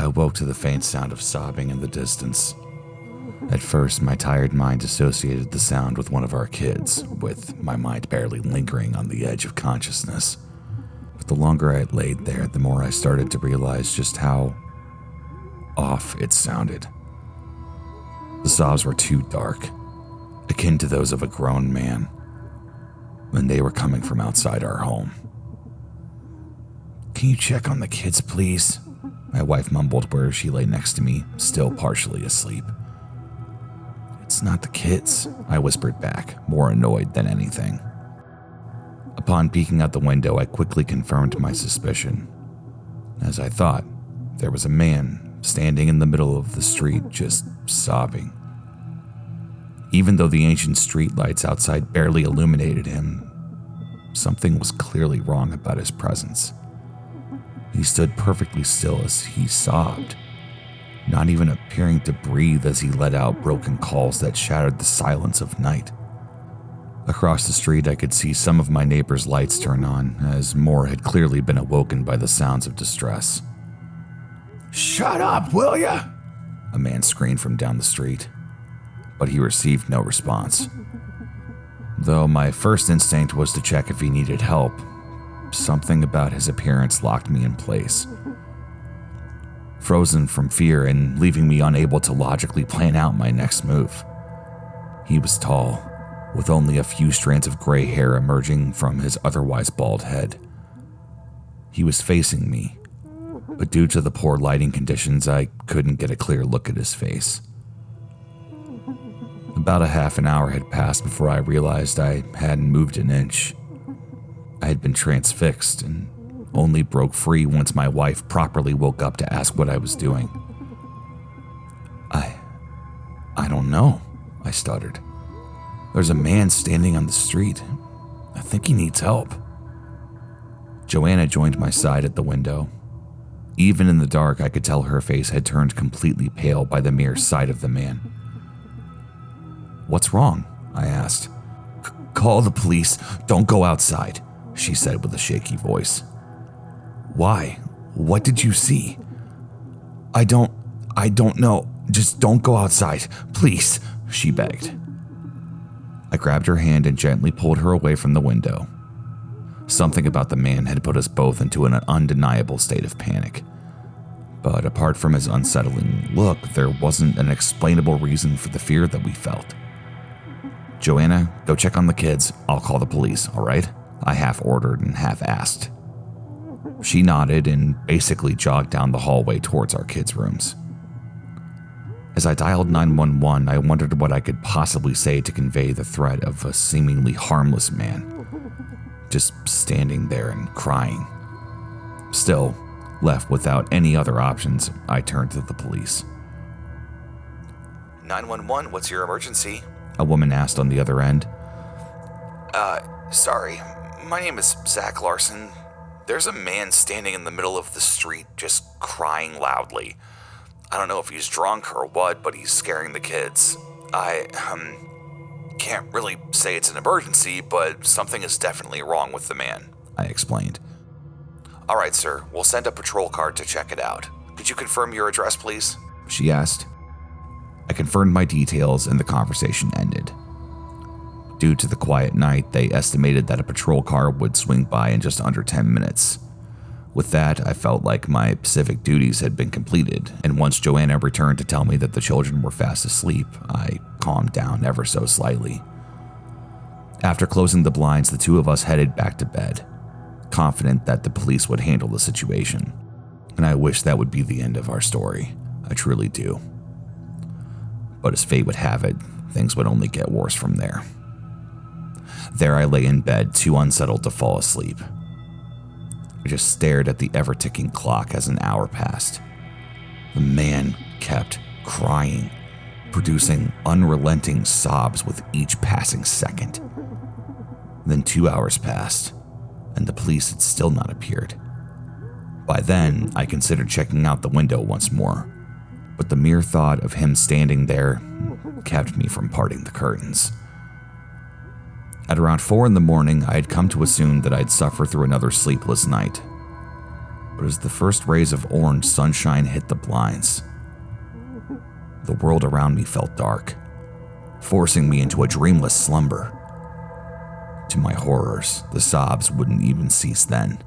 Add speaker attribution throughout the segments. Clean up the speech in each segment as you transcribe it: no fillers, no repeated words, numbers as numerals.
Speaker 1: I woke to the faint sound of sobbing in the distance. At first, my tired mind associated the sound with one of our kids, with my mind barely lingering on the edge of consciousness. But the longer I laid there, the more I started to realize just how off it sounded. The sobs were too dark, akin to those of a grown man, and they were coming from outside our home. "Can you check on the kids, please?" My wife mumbled where she lay next to me, still partially asleep. "It's not the kids," I whispered back, more annoyed than anything. Upon peeking out the window, I quickly confirmed my suspicion. As I thought, there was a man standing in the middle of the street, just sobbing. Even though the ancient streetlights outside barely illuminated him, something was clearly wrong about his presence. He stood perfectly still as he sobbed, not even appearing to breathe as he let out broken calls that shattered the silence of night. Across the street, I could see some of my neighbors' lights turn on, as more had clearly been awoken by the sounds of distress. "Shut up, will ya?" a man screamed from down the street, but he received no response. Though my first instinct was to check if he needed help, something about his appearance locked me in place. Frozen from fear and leaving me unable to logically plan out my next move. He was tall, with only a few strands of gray hair emerging from his otherwise bald head. He was facing me, but due to the poor lighting conditions, I couldn't get a clear look at his face. About a half an hour had passed before I realized I hadn't moved an inch. I had been transfixed and only broke free once my wife properly woke up to ask what I was doing. I don't know, I stuttered. "There's a man standing on the street. I think he needs help." Joanna joined my side at the window. Even in the dark, I could tell her face had turned completely pale by the mere sight of the man. "What's wrong?" I asked. "Call the police. Don't go outside," she said with a shaky voice. "Why? What did you see?" I don't know. Just don't go outside, please," she begged. I grabbed her hand and gently pulled her away from the window. Something about the man had put us both into an undeniable state of panic. But apart from his unsettling look, there wasn't an explainable reason for the fear that we felt. "Joanna, go check on the kids. I'll call the police, all right?" I half ordered and half asked. She nodded and basically jogged down the hallway towards our kids' rooms. As I dialed 911, I wondered what I could possibly say to convey the threat of a seemingly harmless man, just standing there and crying. Still, left without any other options, I turned to the police.
Speaker 2: 911, what's your emergency?
Speaker 1: A woman asked on the other end.
Speaker 2: Sorry, my name is Zach Larson. There's a man standing in the middle of the street just crying loudly. I don't know if he's drunk or what, but he's scaring the kids. I can't really say it's an emergency, but something is definitely wrong with the man,
Speaker 1: I explained.
Speaker 2: All right, sir, we'll send a patrol car to check it out. Could you confirm your address, please?
Speaker 1: She asked. I confirmed my details and the conversation ended. Due to the quiet night, they estimated that a patrol car would swing by in just under 10 minutes. With that, I felt like my civic duties had been completed, and once Joanna returned to tell me that the children were fast asleep, I calmed down ever so slightly. After closing the blinds, the two of us headed back to bed, confident that the police would handle the situation. And I wish that would be the end of our story. I truly do. But as fate would have it, things would only get worse from there. There I lay in bed, too unsettled to fall asleep. I just stared at the ever-ticking clock as an hour passed. The man kept crying, producing unrelenting sobs with each passing second. Then 2 hours passed, and the police had still not appeared. By then, I considered checking out the window once more, but the mere thought of him standing there kept me from parting the curtains. At around 4 in the morning, I had come to assume that I'd suffer through another sleepless night. But as the first rays of orange sunshine hit the blinds, the world around me felt dark, forcing me into a dreamless slumber. To my horrors, the sobs wouldn't even cease then.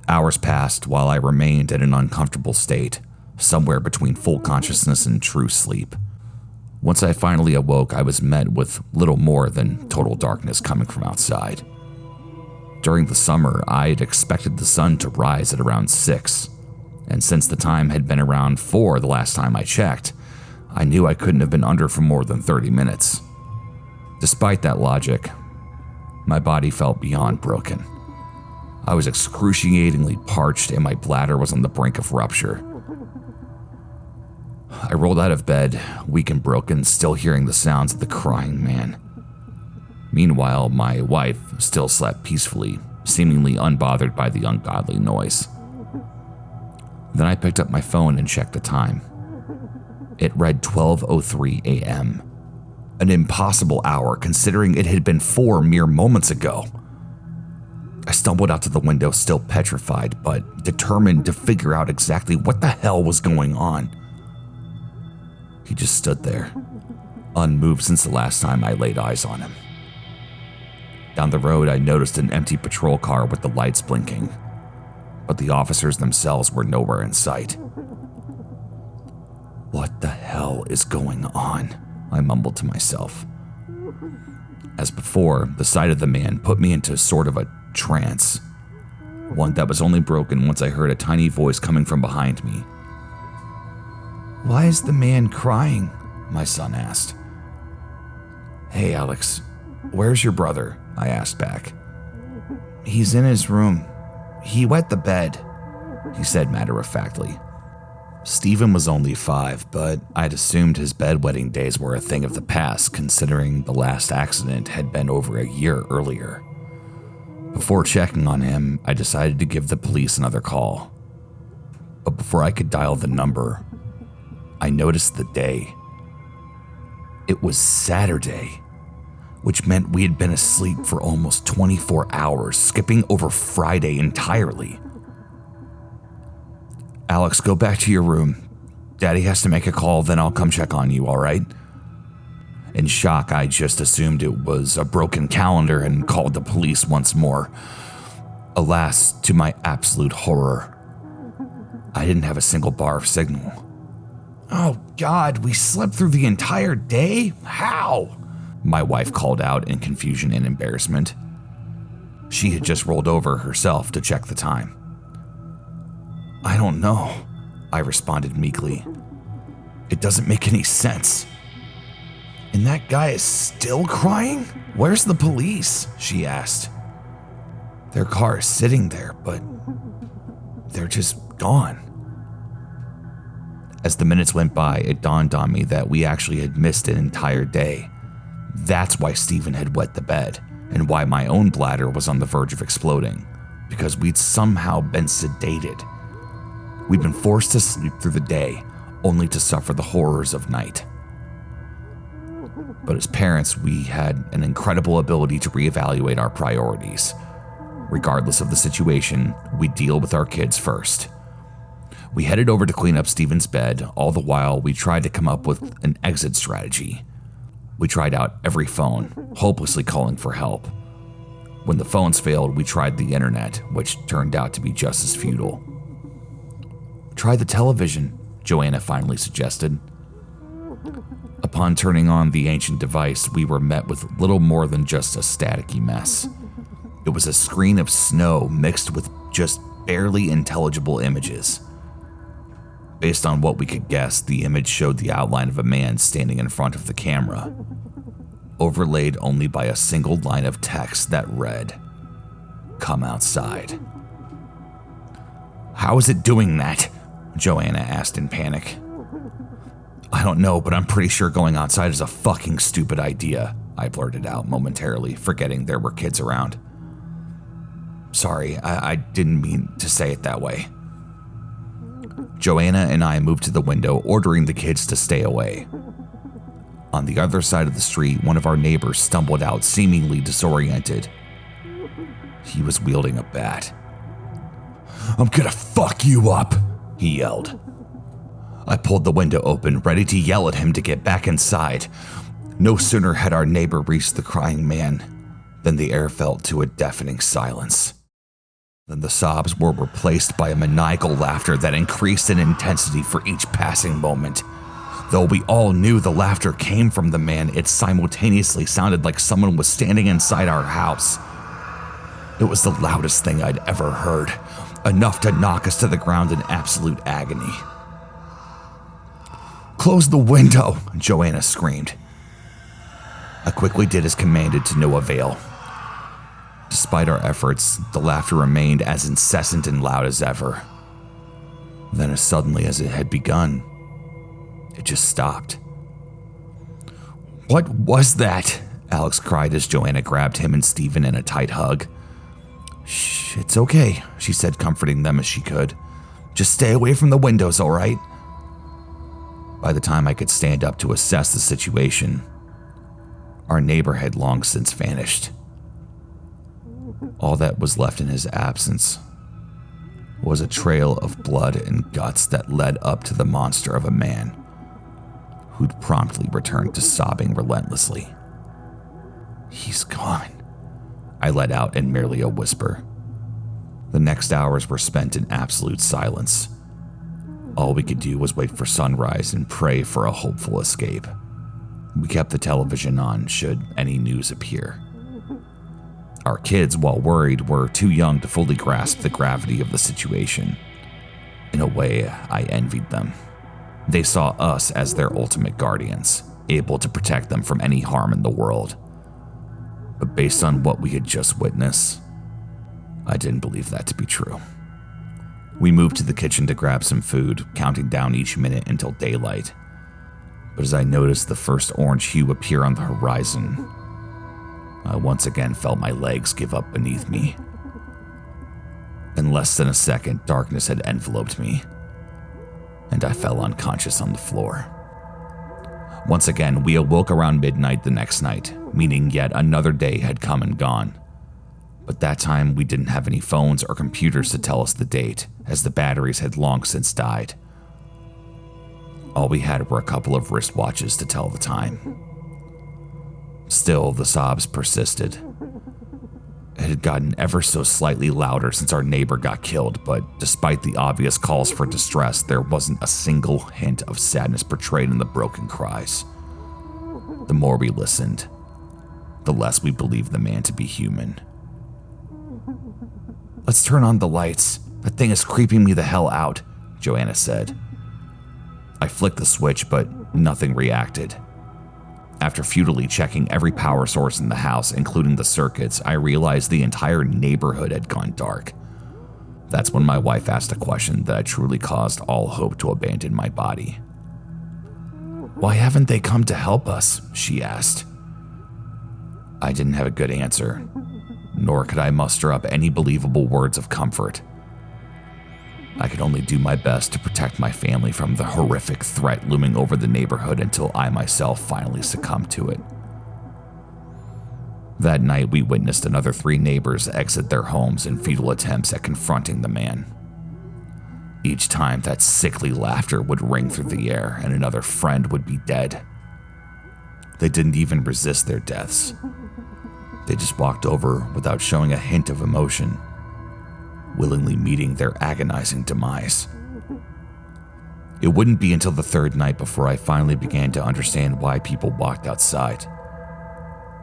Speaker 1: Hours passed while I remained in an uncomfortable state, somewhere between full consciousness and true sleep. Once I finally awoke, I was met with little more than total darkness coming from outside. During the summer, I had expected the sun to rise at around 6, and since the time had been around 4 the last time I checked, I knew I couldn't have been under for more than 30 minutes. Despite that logic, my body felt beyond broken. I was excruciatingly parched and my bladder was on the brink of rupture. I rolled out of bed, weak and broken, still hearing the sounds of the crying man. Meanwhile, my wife still slept peacefully, seemingly unbothered by the ungodly noise. Then I picked up my phone and checked the time. It read 12:03 a.m., an impossible hour considering it had been 4 mere moments ago. I stumbled out to the window, still petrified, but determined to figure out exactly what the hell was going on. He just stood there, unmoved since the last time I laid eyes on him. Down the road, I noticed an empty patrol car with the lights blinking, but the officers themselves were nowhere in sight. What the hell is going on? I mumbled to myself. As before, the sight of the man put me into sort of a trance, one that was only broken once I heard a tiny voice coming from behind me. "Why is the man crying?" my son asked. "Hey, Alex, where's your brother?" I asked back. "He's in his room. He wet the bed," he said matter-of-factly. Stephen was only 5, but I'd assumed his bedwetting days were a thing of the past, considering the last accident had been over a year earlier. Before checking on him, I decided to give the police another call. But before I could dial the number, I noticed the day. It was Saturday, which meant we had been asleep for almost 24 hours, skipping over Friday entirely. "Alex, go back to your room. Daddy has to make a call, then I'll come check on you, all right?" In shock, I just assumed it was a broken calendar and called the police once more. Alas, to my absolute horror, I didn't have a single bar of signal. "Oh God, we slept through the entire day? How?" my wife called out in confusion and embarrassment. She had just rolled over herself to check the time. "I don't know," I responded meekly. "It doesn't make any sense." "And that guy is still crying? Where's the police?" she asked. "Their car is sitting there, but they're just gone." As the minutes went by, it dawned on me that we actually had missed an entire day. That's why Stephen had wet the bed, and why my own bladder was on the verge of exploding, because we'd somehow been sedated. We'd been forced to sleep through the day, only to suffer the horrors of night. But as parents, we had an incredible ability to reevaluate our priorities. Regardless of the situation, we deal with our kids first. We headed over to clean up Stephen's bed, all the while we tried to come up with an exit strategy. We tried out every phone, hopelessly calling for help. When the phones failed, we tried the internet, which turned out to be just as futile. "Try the television," Joanna finally suggested. Upon turning on the ancient device, we were met with little more than just a staticky mess. It was a screen of snow mixed with just barely intelligible images. Based on what we could guess, the image showed the outline of a man standing in front of the camera, overlaid only by a single line of text that read, "Come outside." "How is it doing that?" Joanna asked in panic. "I don't know, but I'm pretty sure going outside is a fucking stupid idea," I blurted out momentarily, forgetting there were kids around. "Sorry, I didn't mean to say it that way." Joanna and I moved to the window, ordering the kids to stay away. On the other side of the street, one of our neighbors stumbled out, seemingly disoriented. He was wielding a bat. I'm gonna fuck you up, he yelled. I pulled the window open, ready to yell at him to get back inside. No sooner had our neighbor reached the crying man than the air fell to a deafening silence. Then the sobs were replaced by a maniacal laughter that increased in intensity for each passing moment. Though we all knew the laughter came from the man, it simultaneously sounded like someone was standing inside our house. It was the loudest thing I'd ever heard, enough to knock us to the ground in absolute agony. "Close the window," Joanna screamed. I quickly did as commanded to no avail. Despite our efforts, the laughter remained as incessant and loud as ever. Then as suddenly as it had begun, it just stopped. "What was that?" Alex cried as Joanna grabbed him and Stephen in a tight hug. "Shh, it's okay," she said, comforting them as she could. "Just stay away from the windows, all right?" By the time I could stand up to assess the situation, our neighbor had long since vanished. All that was left in his absence was a trail of blood and guts that led up to the monster of a man who'd promptly returned to sobbing relentlessly. "He's gone," I let out in merely a whisper. The next hours were spent in absolute silence. All we could do was wait for sunrise and pray for a hopeful escape. We kept the television on should any news appear. Our kids, while worried, were too young to fully grasp the gravity of the situation. In a way, I envied them. They saw us as their ultimate guardians, able to protect them from any harm in the world. But based on what we had just witnessed, I didn't believe that to be true. We moved to the kitchen to grab some food, counting down each minute until daylight. But as I noticed the first orange hue appear on the horizon, I once again felt my legs give up beneath me. In less than a second, darkness had enveloped me, and I fell unconscious on the floor. Once again, we awoke around midnight the next night, meaning yet another day had come and gone. But that time, we didn't have any phones or computers to tell us the date, as the batteries had long since died. All we had were a couple of wristwatches to tell the time. Still, the sobs persisted. It had gotten ever so slightly louder since our neighbor got killed, but despite the obvious calls for distress, there wasn't a single hint of sadness portrayed in the broken cries. The more we listened, the less we believed the man to be human. "Let's turn on the lights. That thing is creeping me the hell out," Joanna said. I flicked the switch, but nothing reacted. After futilely checking every power source in the house, including the circuits, I realized the entire neighborhood had gone dark. That's when my wife asked a question that truly caused all hope to abandon my body. "Why haven't they come to help us?" she asked. I didn't have a good answer, nor could I muster up any believable words of comfort. I could only do my best to protect my family from the horrific threat looming over the neighborhood until I myself finally succumbed to it. That night, we witnessed another 3 neighbors exit their homes in futile attempts at confronting the man. Each time, that sickly laughter would ring through the air and another friend would be dead. They didn't even resist their deaths. They just walked over without showing a hint of emotion, willingly meeting their agonizing demise. It wouldn't be until the 3rd night before I finally began to understand why people walked outside.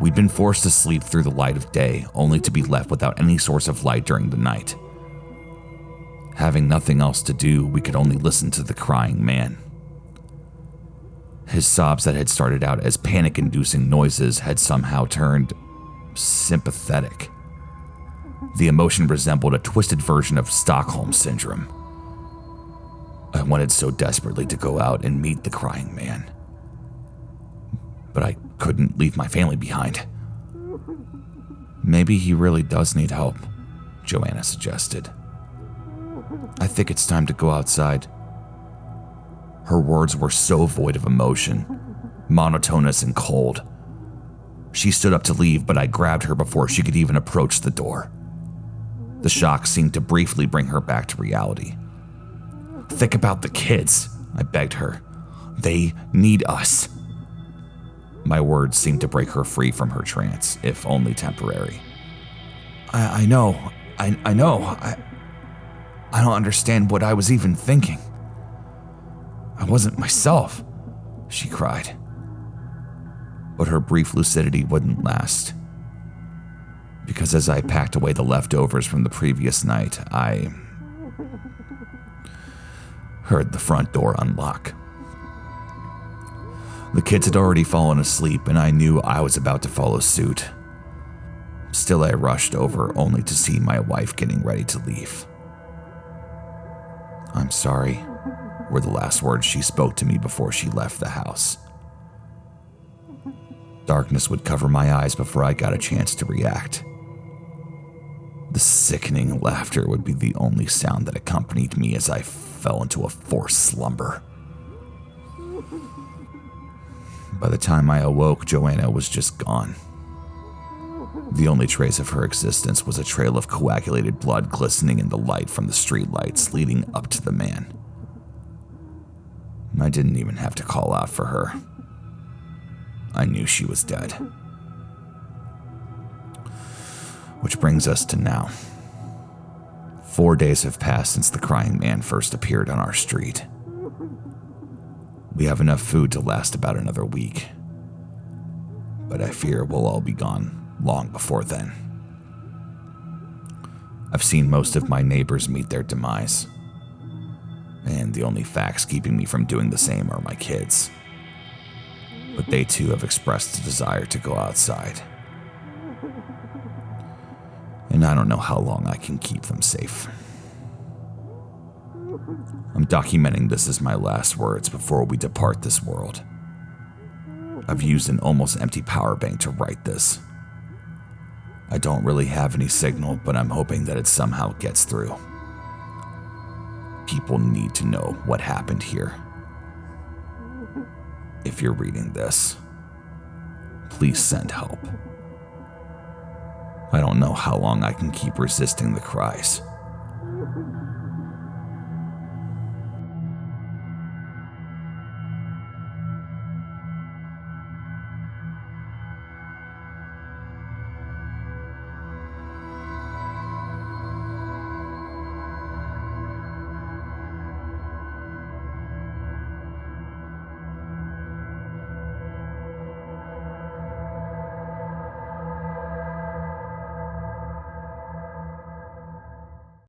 Speaker 1: We'd been forced to sleep through the light of day, only to be left without any source of light during the night. Having nothing else to do, we could only listen to the crying man. His sobs that had started out as panic-inducing noises had somehow turned sympathetic. The emotion resembled a twisted version of Stockholm Syndrome. I wanted so desperately to go out and meet the crying man, but I couldn't leave my family behind. "Maybe he really does need help," Joanna suggested. "I think it's time to go outside." Her words were so void of emotion, monotonous and cold. She stood up to leave, but I grabbed her before she could even approach the door. The shock seemed to briefly bring her back to reality. "Think about the kids," I begged her. "They need us." My words seemed to break her free from her trance, if only temporary. I know. I know. I don't understand what I was even thinking. I wasn't myself," she cried. But her brief lucidity wouldn't last. Because as I packed away the leftovers from the previous night, I heard the front door unlock. The kids had already fallen asleep, and I knew I was about to follow suit. Still, I rushed over only to see my wife getting ready to leave. "I'm sorry," were the last words she spoke to me before she left the house. Darkness would cover my eyes before I got a chance to react. The sickening laughter would be the only sound that accompanied me as I fell into a forced slumber. By the time I awoke, Joanna was just gone. The only trace of her existence was a trail of coagulated blood glistening in the light from the streetlights leading up to the man. I didn't even have to call out for her. I knew she was dead. Which brings us to now. 4 days have passed since the crying man first appeared on our street. We have enough food to last about another week, but I fear we'll all be gone long before then. I've seen most of my neighbors meet their demise, and the only facts keeping me from doing the same are my kids. But they too have expressed a desire to go outside. And I don't know how long I can keep them safe. I'm documenting this as my last words before we depart this world. I've used an almost empty power bank to write this. I don't really have any signal, but I'm hoping that it somehow gets through. People need to know what happened here. If you're reading this, please send help. I don't know how long I can keep resisting the cries.